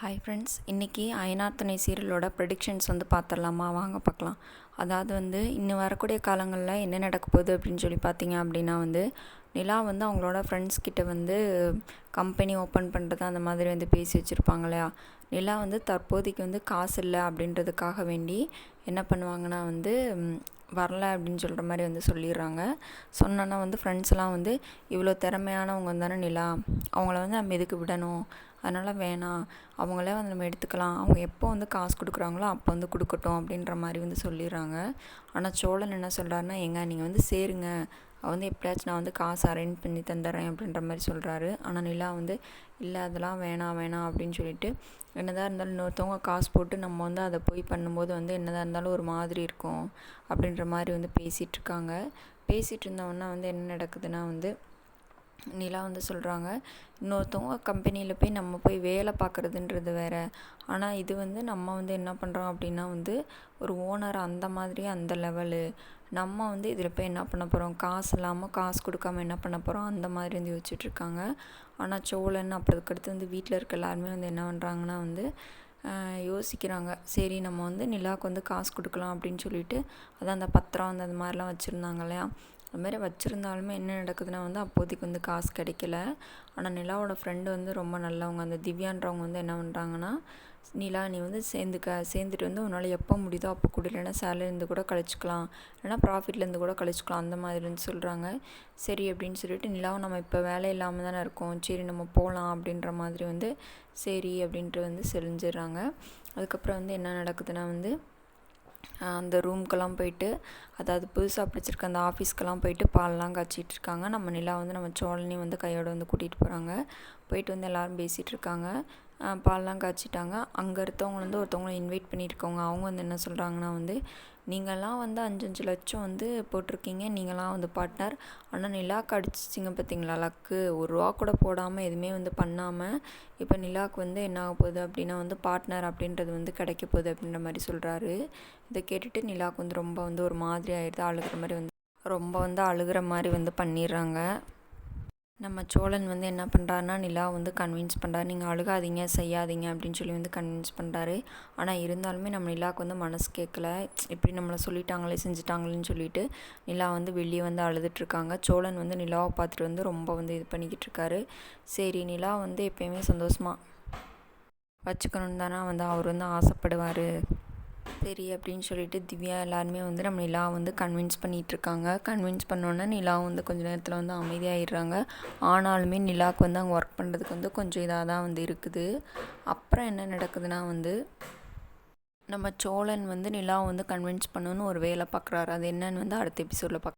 Hi friends, இன்றைக்கி அயனார் துணை சீரியலோட predictions பார்த்துடலாமா? வாங்க பார்க்கலாம். அதாவது இன்னும் வரக்கூடிய காலங்களில் என்ன நடக்க போகுது அப்படின்னு சொல்லி பார்த்தீங்க அப்படின்னா நிலா அவங்களோட ஃப்ரெண்ட்ஸ் கிட்ட கம்பெனி ஓப்பன் பண்ணுறது அந்த மாதிரி பேசி வச்சுருப்பாங்க இல்லையா. நிலா தற்போதைக்கு காசு இல்லை அப்படின்றதுக்காக வேண்டி என்ன பண்ணுவாங்கன்னா வரல அப்படின்னு சொல்கிற மாதிரி சொல்லிடுறாங்க. சொன்னோன்னா ஃப்ரெண்ட்ஸ்லாம் இவ்வளோ திறமையானவங்க தானே நிலா, அவங்கள நம்ம எதுக்கு விடணும், அதனால் வேணாம், அவங்களே நம்ம எடுத்துக்கலாம், அவங்க எப்போ காசு கொடுக்குறாங்களோ அப்போ கொடுக்கட்டும் அப்படின்ற மாதிரி சொல்லிடுறாங்க. ஆனால் சோழன் என்ன சொல்கிறாருன்னா, ஏங்க நீங்கள் சேருங்க, எப்படியாச்சும் நான் காசு அரேஞ்ச் பண்ணி தந்துடுறேன் அப்படின்ற மாதிரி சொல்கிறாரு. ஆனால் நிலா இல்லை அதெல்லாம் வேணாம் வேணாம் அப்படின்னு சொல்லிட்டு, என்னதான் இருந்தாலும் இன்னொருத்தவங்க காசு போட்டு நம்ம அதை போய் பண்ணும்போது என்னதான் இருந்தாலும் ஒரு மாதிரி இருக்கும் அப்படின்ற மாதிரி பேசிகிட்ருக்காங்க. பேசிகிட்டு இருந்தவொன்னே என்ன நடக்குதுன்னா நிலா சொல்கிறாங்க, இன்னொருத்தவங்க கம்பெனியில் போய் நம்ம போய் வேலை பார்க்குறதுன்றது வேறு. ஆனால் இது நம்ம என்ன பண்ணுறோம் அப்படின்னா ஒரு ஓனர் அந்த மாதிரி அந்த லெவலு. நம்ம இதில் போய் என்ன பண்ண போகிறோம், காசு இல்லாமல் காசு கொடுக்காம என்ன பண்ண போகிறோம் அந்த மாதிரி யோசிச்சுட்ருக்காங்க. ஆனால் சோழன் அதுக்கடுத்து வீட்டில் இருக்க எல்லாருமே என்ன பண்ணுறாங்கன்னா யோசிக்கிறாங்க. சரி நம்ம நிலாவுக்கு காசு கொடுக்கலாம் அப்படின்னு சொல்லிட்டு, அதான் அந்த பத்திரம் அந்த மாதிரிலாம் வச்சுருந்தாங்க இல்லையா. அதுமாதிரி வச்சுருந்தாலுமே என்ன நடக்குதுன்னா அப்போதைக்கு காசு கிடைக்கல. ஆனால் நிலாவோட ஃப்ரெண்டு ரொம்ப நல்லவங்க. அந்த திவ்யான்றவங்க என்ன பண்ணுறாங்கன்னா, நிலா நீ சேர்ந்துட்டு உன்னால் எப்போ முடியுதோ அப்போ கூட, இல்லைன்னா சேலரிலேருந்து கூட கழிச்சிக்கலாம், இல்லைனா ப்ராஃபிட்லேருந்து கூட கழிச்சிக்கலாம் அந்த மாதிரி சொல்கிறாங்க. சரி அப்படின்னு சொல்லிட்டு, நிலாவும் நம்ம இப்போ வேலை இல்லாமல் தானே இருக்கோம், சரி நம்ம போகலாம் அப்படின்ற மாதிரி சரி அப்படின்ட்டு செஞ்சிடறாங்க. அதுக்கப்புறம் என்ன நடக்குதுன்னா அந்த ரூம்க்கெல்லாம் போயிட்டு, அதாவது புதுசாக பிடிச்சிருக்க அந்த ஆஃபீஸ்க்கெல்லாம் போயிட்டு பால்லாம் காய்ச்சிட்ருக்காங்க. நம்ம நிலா நம்ம சோழனையும் கையோடு கூட்டிகிட்டு போகிறாங்க. போயிட்டு எல்லோரும் பேசிகிட்ருக்காங்க. பால்லாம் காய்ச்சிட்டாங்க. அங்கே இருக்கவங்க ஒருத்தவங்களை இன்வைட் பண்ணியிருக்கவங்க, அவங்க என்ன சொல்கிறாங்கன்னா நீங்கள்லாம் 5-5 லட்சம் போட்டிருக்கீங்க, நீங்களாம் பார்ட்னர். ஆனால் நிலாவுக்கு அடிச்சிச்சிங்க பார்த்தீங்களா லக்கு, ₹1 கூட போடாமல் எதுவுமே பண்ணாமல் இப்போ நிலாவுக்கு என்ன ஆக போகுது அப்படின்னா பார்ட்னர் அப்படின்றது கிடைக்க போகுது அப்படின்ற மாதிரி சொல்கிறாரு. இதை கேட்டுட்டு நிலாவுக்கு ரொம்ப ஒரு மாதிரி ஆகிடுது, அழுகிற மாதிரி ரொம்ப அழுகிற மாதிரி பண்ணிடுறாங்க. நம்ம சோழன் என்ன பண்ணுறாருன்னா, நிலா கன்வின்ஸ் பண்ணுறாரு, நீங்கள் அழுகாதீங்க செய்யாதீங்க அப்படின்னு சொல்லி கன்வின்ஸ் பண்ணுறாரு. ஆனால் இருந்தாலுமே நம்ம நிலாவுக்கு மனசு கேட்கல, இப்படி நம்மளை சொல்லிட்டாங்களே செஞ்சுட்டாங்களேன்னு சொல்லிட்டு நிலா வெளியே அழுதுட்ருக்காங்க. சோழன் நிலாவை பார்த்துட்டு ரொம்ப இது பண்ணிக்கிட்டு இருக்காரு. சரி நிலா எப்போயுமே சந்தோஷமாக வச்சுக்கணுன்னு தானே அவர் ஆசைப்படுவார். சரி அப்படின்னு சொல்லிட்டு திவ்யா எல்லாருமே நம்ம நிலா கன்வின்ஸ் பண்ணிகிட்ருக்காங்க. கன்வின்ஸ் பண்ணோன்னே நிலா கொஞ்சம் நேரத்தில் அமைதியாகிடுறாங்க. ஆனாலுமே நிலாவுக்கு அங்கே ஒர்க் பண்ணுறதுக்கு கொஞ்சம் இதாக தான் இருக்குது. அப்புறம் என்ன நடக்குதுன்னா நம்ம சோழன் நிலா கன்வின்ஸ் பண்ணணுன்னு ஒரு வேலை பார்க்குறாரு. அது என்னன்னு அடுத்த எபிசோடில் பார்க்க